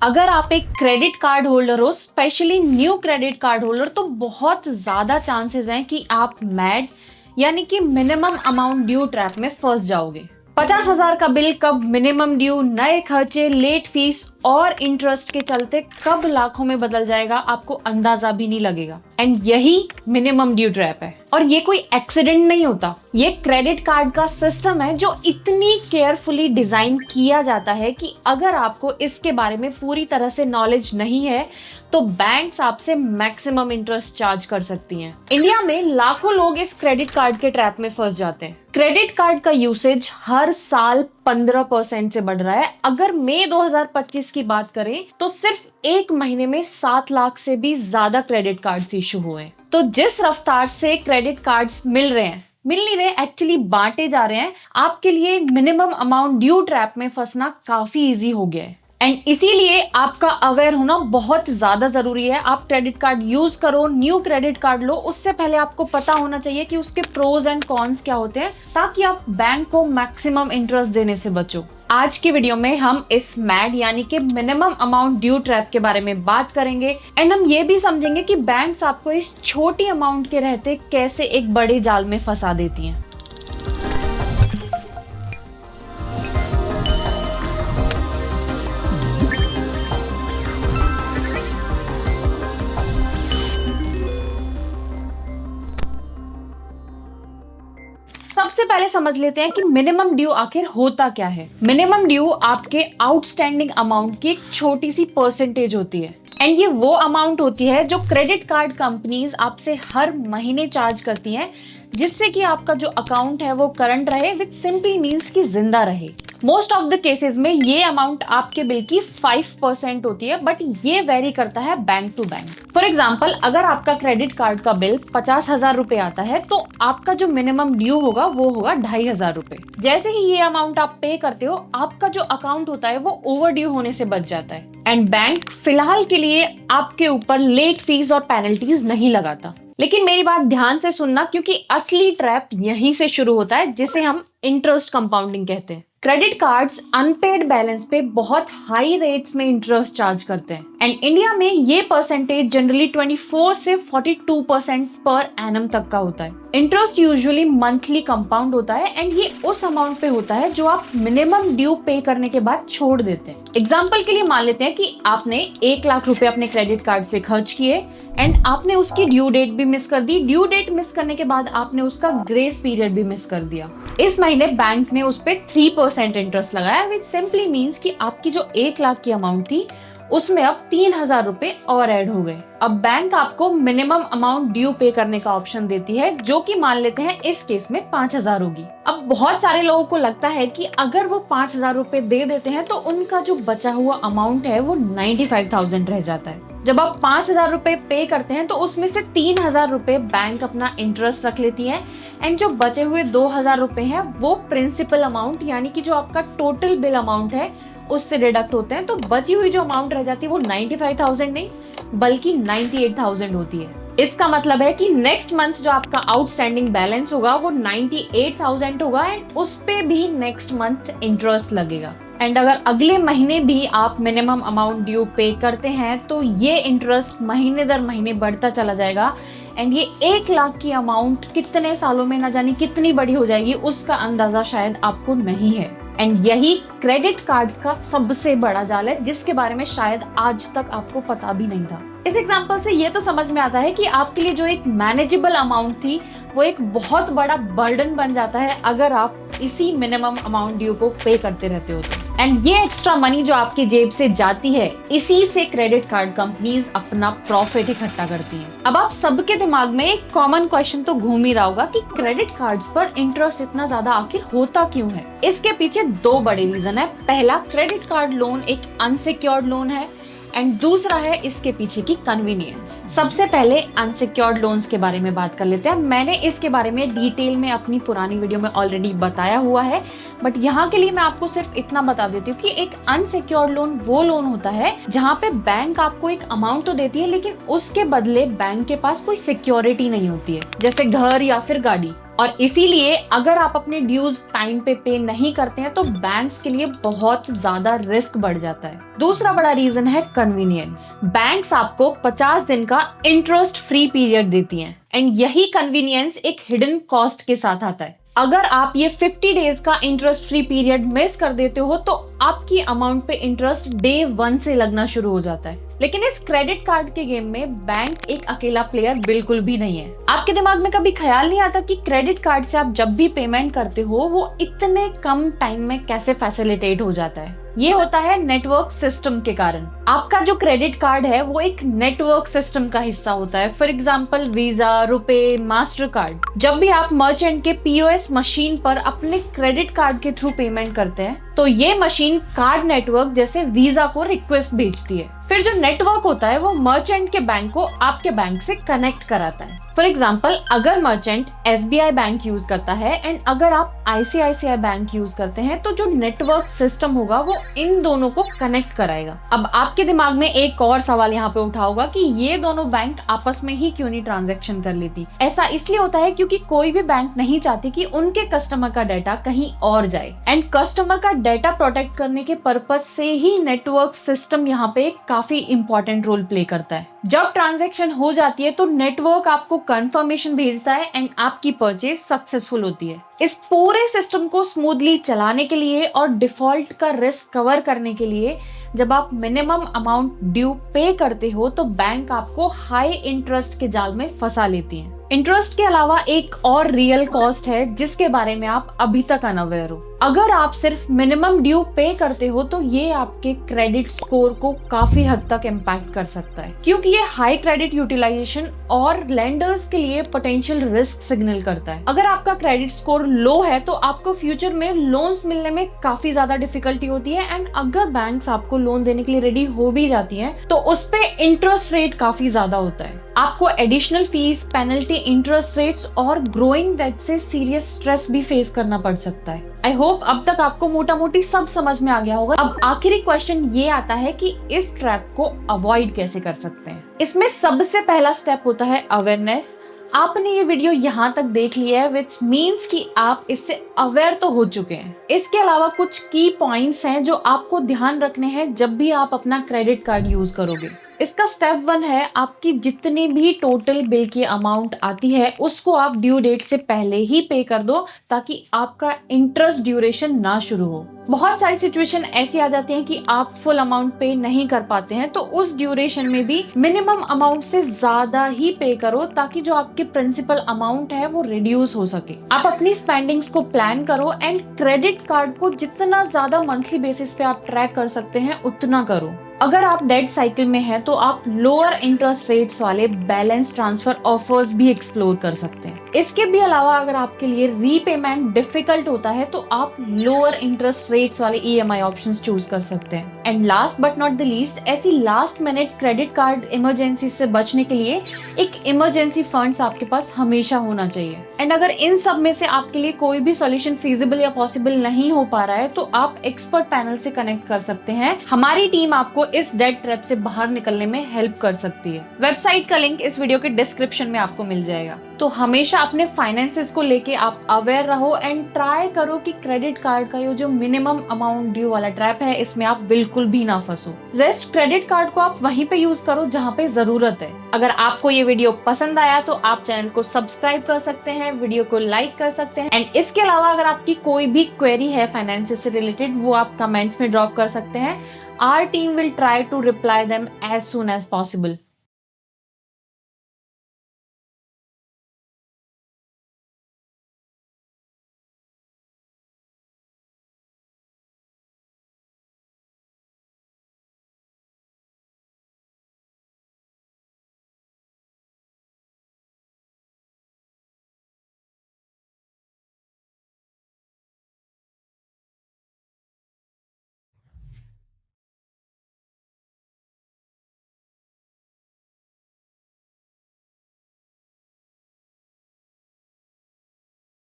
अगर आप एक क्रेडिट कार्ड होल्डर हो, specially new credit card holder, तो बहुत ज्यादा चांसेस हैं कि आप मैड यानी कि मिनिमम अमाउंट ड्यू ट्रैप में फंस जाओगे। 50,000 का बिल कब मिनिमम ड्यू, नए खर्चे, लेट फीस और इंटरेस्ट के चलते कब लाखों में बदल जाएगा, आपको अंदाजा भी नहीं लगेगा। एंड यही मिनिमम ड्यू ट्रैप है। और ये कोई एक्सीडेंट नहीं होता, ये क्रेडिट कार्ड का सिस्टम है जो इतनी केयरफुली डिजाइन किया जाता है कि अगर आपको इसके बारे में पूरी तरह से नॉलेज नहीं है तो बैंक्स आपसे मैक्सिमम इंटरेस्ट चार्ज कर सकती हैं। इंडिया में लाखों लोग इस क्रेडिट कार्ड के ट्रैप में फंस जाते हैं। क्रेडिट कार्ड का यूसेज हर साल 15% से बढ़ रहा है। अगर मई 2025 की बात करें तो सिर्फ एक महीने में 7 लाख से भी ज्यादा क्रेडिट कार्ड्स इशू हुए। तो जिस रफ्तार से क्रेडिट कार्ड्स मिल नहीं रहे, एक्चुअली बांटे जा रहे हैं, आपके लिए मिनिमम अमाउंट ड्यू ट्रैप में फंसना काफी इजी हो गया है। एंड इसीलिए आपका अवेयर होना बहुत ज्यादा जरूरी है। आप क्रेडिट कार्ड यूज करो, न्यू क्रेडिट कार्ड लो, उससे पहले आपको पता होना चाहिए कि उसके प्रोज एंड कॉन्स क्या होते हैं, ताकि आप बैंक को मैक्सिमम इंटरेस्ट देने से बचो। आज की वीडियो में हम इस मैड यानी कि मिनिमम अमाउंट ड्यू ट्रैप के बारे में बात करेंगे। एंड हम ये भी समझेंगे कि बैंक्स आपको इस छोटी अमाउंट के रहते कैसे एक बड़े जाल में फंसा देती हैं। सबसे पहले समझ लेते हैं कि मिनिमम ड्यू आखिर होता क्या है। मिनिमम ड्यू आपके आउटस्टैंडिंग अमाउंट की एक छोटी सी परसेंटेज होती है। एंड ये वो अमाउंट होती है जो क्रेडिट कार्ड कंपनीज आपसे हर महीने चार्ज करती हैं, जिससे कि आपका जो अकाउंट है वो करंट रहे, विच सिंपली मीन्स कि जिंदा रहे। मोस्ट ऑफ द केसेस में ये अमाउंट आपके बिल की 5% होती है, बट ये वेरी करता है bank to bank. For example, अगर आपका क्रेडिट कार्ड का बिल 50,000 रुपए आता है तो आपका जो मिनिमम ड्यू होगा वो होगा 2,500 रुपए। जैसे ही ये अमाउंट आप पे करते हो, आपका जो अकाउंट होता है वो ओवर ड्यू होने से बच जाता है। एंड बैंक फिलहाल के लिए आपके ऊपर लेट फीस और पेनल्टीज नहीं लगाता। लेकिन मेरी बात ध्यान से सुनना, क्योंकि असली ट्रैप यहीं से शुरू होता है, जिसे हम इंटरेस्ट कंपाउंडिंग कहते हैं। क्रेडिट कार्ड्स अनपेड बैलेंस पे बहुत हाई रेट्स में इंटरेस्ट चार्ज करते हैं। एंड इंडिया में ये परसेंटेज जनरली 24 से 42% पर एनम तक का होता है। इंटरेस्ट यूजुअली मंथली कंपाउंड होता है एंड ये उस अमाउंट पे होता है जो आप मिनिमम ड्यू पे करने के बाद छोड़ देते हैं। एग्जाम्पल के लिए मान लेते हैं कि आपने 1 लाख रुपए अपने क्रेडिट कार्ड से खर्च किए एंड आपने उसकी ड्यू डेट भी मिस कर दी। ड्यू डेट मिस करने के बाद आपने उसका ग्रेस पीरियड भी मिस कर दिया। इस महीने बैंक ने उस पे 3% इंटरेस्ट लगाया, विच सिंपली मीन्स कि आपकी जो 1 लाख की अमाउंट थी उसमें अब 3,000 रुपए और ऐड हो गए। अब बैंक आपको मिनिमम अमाउंट ड्यू पे करने का ऑप्शन देती है, जो कि मान लेते हैं इस केस में 5,000 होगी। अब बहुत सारे लोगों को लगता है कि अगर वो 5,000 रुपए दे देते हैं तो उनका जो बचा हुआ अमाउंट है वो 95,000 रह जाता है। जब आप 5,000 रुपए पे करते हैं तो उसमें से 3,000 रुपए बैंक अपना इंटरेस्ट रख लेती है एंड जो बचे हुए 2,000 रुपए हैं वो प्रिंसिपल अमाउंट यानी कि जो आपका टोटल बिल अमाउंट है उससे डिडक्ट होते हैं। तो बची हुई जो अमाउंट रह जाती है वो 95,000 नहीं बल्कि 98,000 होती है। इसका मतलब है कि नेक्स्ट मंथ जो आपका आउटस्टैंडिंग बैलेंस होगा वो 98,000 होगा एंड उस पे भी नेक्स्ट मंथ इंटरेस्ट लगेगा। एंड अगर अगले महीने भी आप मिनिमम अमाउंट ड्यू पे करते हैं तो ये इंटरेस्ट महीने दर महीने बढ़ता चला जाएगा एंड ये 1 लाख की अमाउंट कितने सालों में ना जाने कितनी बड़ी हो जाएगी, उसका अंदाजा शायद आपको नहीं है। एंड यही क्रेडिट कार्ड्स का सबसे बड़ा जाल है, जिसके बारे में शायद आज तक आपको पता भी नहीं था। इस एग्जांपल से ये तो समझ में आता है कि आपके लिए जो एक मैनेजेबल अमाउंट थी वो एक बहुत बड़ा बर्डन बन जाता है अगर आप इसी मिनिमम अमाउंट ड्यू को पे करते रहते हो तो। एंड ये एक्स्ट्रा मनी जो आपकी जेब से जाती है, इसी से क्रेडिट कार्ड कंपनीज अपना प्रॉफिट इकट्ठा करती हैं। अब आप सबके दिमाग में एक कॉमन क्वेश्चन तो घूम ही रहा होगा कि क्रेडिट कार्ड्स पर इंटरेस्ट इतना ज्यादा आखिर होता क्यों है। इसके पीछे 2 बड़े रीजन है। पहला, क्रेडिट कार्ड लोन एक अनसिक्योर्ड लोन है एंड दूसरा है इसके पीछे की कन्वीनियंस। सबसे पहले अनसिक्योर्ड लोन्स के बारे में बात कर लेते हैं। मैंने इसके बारे में डिटेल में अपनी पुरानी वीडियो में ऑलरेडी बताया हुआ है, बट यहाँ के लिए मैं आपको सिर्फ इतना बता देती हूँ कि एक अनसिक्योर्ड लोन वो लोन होता है जहाँ पे बैंक आपको एक अमाउंट तो देती है लेकिन उसके बदले बैंक के पास कोई सिक्योरिटी नहीं होती है, जैसे घर या फिर गाड़ी। और इसीलिए अगर आप अपने ड्यूज टाइम पे नहीं करते हैं तो बैंक्स के लिए बहुत ज्यादा रिस्क बढ़ जाता है। दूसरा बड़ा रीजन है कन्वीनियंस। बैंक्स आपको 50 दिन का इंटरेस्ट फ्री पीरियड देती हैं एंड यही कन्वीनियंस एक हिडन कॉस्ट के साथ आता है। अगर आप ये 50 डेज का इंटरेस्ट फ्री पीरियड मिस कर देते हो तो आपकी अमाउंट पे इंटरेस्ट डे 1 से लगना शुरू हो जाता है। लेकिन इस क्रेडिट कार्ड के गेम में बैंक एक अकेला प्लेयर बिल्कुल भी नहीं है। आपके दिमाग में कभी ख्याल नहीं आता कि क्रेडिट कार्ड से आप जब भी पेमेंट करते हो वो इतने कम टाइम में कैसे फैसिलिटेट हो जाता है? ये होता है नेटवर्क सिस्टम के कारण। आपका जो क्रेडिट कार्ड है वो एक नेटवर्क सिस्टम का हिस्सा होता है। For example visa, RuPay, master card. जब भी आप मर्चेंट के पीओएस मशीन पर अपने क्रेडिट कार्ड के थ्रू पेमेंट करते हैं तो ये मशीन कार्ड नेटवर्क जैसे वीजा को रिक्वेस्ट भेजती है। फिर जो नेटवर्क होता है वो मर्चेंट के बैंक को आपके बैंक से कनेक्ट कराता है। फॉर एग्जाम्पल अगर मर्चेंट एसबीआई बैंक यूज करता है एंड अगर आप आईसीआईसीआई बैंक यूज करते हैं तो जो नेटवर्क सिस्टम होगा वो इन दोनों को कनेक्ट कराएगा। अब आपके दिमाग में एक और सवाल यहाँ पे उठा होगा कि ये दोनों बैंक आपस में ही क्यों नहीं ट्रांजैक्शन कर लेती? ऐसा इसलिए होता है क्योंकि कोई भी बैंक नहीं चाहती कि उनके कस्टमर का डाटा कहीं और जाए एंड कस्टमर का डाटा प्रोटेक्ट करने के पर्पज से ही नेटवर्क सिस्टम यहाँ पे काफी इंपॉर्टेंट रोल प्ले करता है। जब ट्रांजैक्शन हो जाती है तो नेटवर्क आपको कंफर्मेशन भेजता है एंड आपकी परचेज सक्सेसफुल होती है। इस पूरे सिस्टम को स्मूथली चलाने के लिए और डिफॉल्ट का रिस्क कवर करने के लिए जब आप मिनिमम अमाउंट ड्यू पे करते हो तो बैंक आपको हाई इंटरेस्ट के जाल में फंसा लेती है। इंटरेस्ट के अलावा एक और रियल कॉस्ट है जिसके बारे में आप अभी तक अनअवेयर हो। अगर आप सिर्फ मिनिमम ड्यू पे करते हो तो ये आपके क्रेडिट स्कोर को काफी हद तक इम्पैक्ट कर सकता है, क्योंकि ये हाई क्रेडिट यूटिलाइजेशन और लेंडर्स के लिए पोटेंशियल रिस्क सिग्नल करता है। अगर आपका क्रेडिट स्कोर लो है तो आपको फ्यूचर में लोन्स मिलने में काफी ज्यादा डिफिकल्टी होती है एंड अगर बैंक्स आपको लोन देने के लिए रेडी हो भी जाती हैं तो उस पे इंटरेस्ट रेट काफी ज्यादा होता है। आपको additional fees, penalty, interest rates और ग्रोइंग डेट से सीरियस स्ट्रेस भी फेस करना पड़ सकता है। आई होप अब तक आपको मोटा मोटी सब समझ में आ गया होगा। अब आखिरी क्वेश्चन ये आता है कि इस ट्रैप को अवॉइड कैसे कर सकते हैं। इसमें सबसे पहला स्टेप होता है अवेयरनेस। आपने ये वीडियो यहाँ तक देख लिया है विच मीन्स कि आप इससे अवेयर तो हो चुके हैं। इसके अलावा कुछ की पॉइंट्स हैं जो आपको ध्यान रखने हैं जब भी आप अपना क्रेडिट कार्ड यूज करोगे। इसका स्टेप 1 है आपकी जितनी भी टोटल बिल की अमाउंट आती है उसको आप ड्यू डेट से पहले ही पे कर दो ताकि आपका इंटरेस्ट ड्यूरेशन ना शुरू हो। बहुत सारी सिचुएशन ऐसी आ जाती हैं कि आप फुल अमाउंट पे नहीं कर पाते हैं तो उस ड्यूरेशन में भी मिनिमम अमाउंट से ज्यादा ही पे करो ताकि जो आपके प्रिंसिपल अमाउंट है वो रिड्यूस हो सके। आप अपनी स्पेंडिंग्स को प्लान करो एंड क्रेडिट कार्ड को जितना ज्यादा मंथली बेसिस पे आप ट्रैक कर सकते हैं उतना करो। अगर आप डेट साइकिल में हैं तो आप लोअर इंटरेस्ट रेट्स वाले बैलेंस ट्रांसफर ऑफर्स भी एक्सप्लोर कर सकते हैं। इसके भी अलावा अगर आपके लिए रीपेमेंट डिफिकल्ट होता है तो आप लोअर इंटरेस्ट रेट्स वाले ईएमआई ऑप्शंस चूज कर सकते हैं। And last but not the least, ऐसी last minute credit card emergency से बचने के लिए एक इमरजेंसी फंड्स आपके पास हमेशा होना चाहिए। एंड अगर इन सब में से आपके लिए कोई भी सॉल्यूशन फीजिबल या पॉसिबल नहीं हो पा रहा है तो आप एक्सपर्ट पैनल से कनेक्ट कर सकते हैं। हमारी टीम आपको इस डेट ट्रैप से बाहर निकलने में हेल्प कर सकती है। वेबसाइट का लिंक इस वीडियो के डिस्क्रिप्शन में आपको मिल जाएगा। तो हमेशा अपने फाइनेंसेस को लेके आप अवेयर रहो एंड ट्राई करो कि क्रेडिट कार्ड का ये जो मिनिमम अमाउंट ड्यू वाला ट्रैप है इसमें आप बिल्कुल भी ना फंसो। रेस्ट क्रेडिट कार्ड को आप वहीं पे यूज करो जहाँ पे जरूरत है। अगर आपको ये वीडियो पसंद आया तो आप चैनल को सब्सक्राइब कर सकते हैं, वीडियो को लाइक कर सकते हैं एंड इसके अलावा अगर आपकी कोई भी क्वेरी है फाइनेंसेस से रिलेटेड वो आप कमेंट्स में ड्रॉप कर सकते हैं। Our team will try to reply them as soon as possible.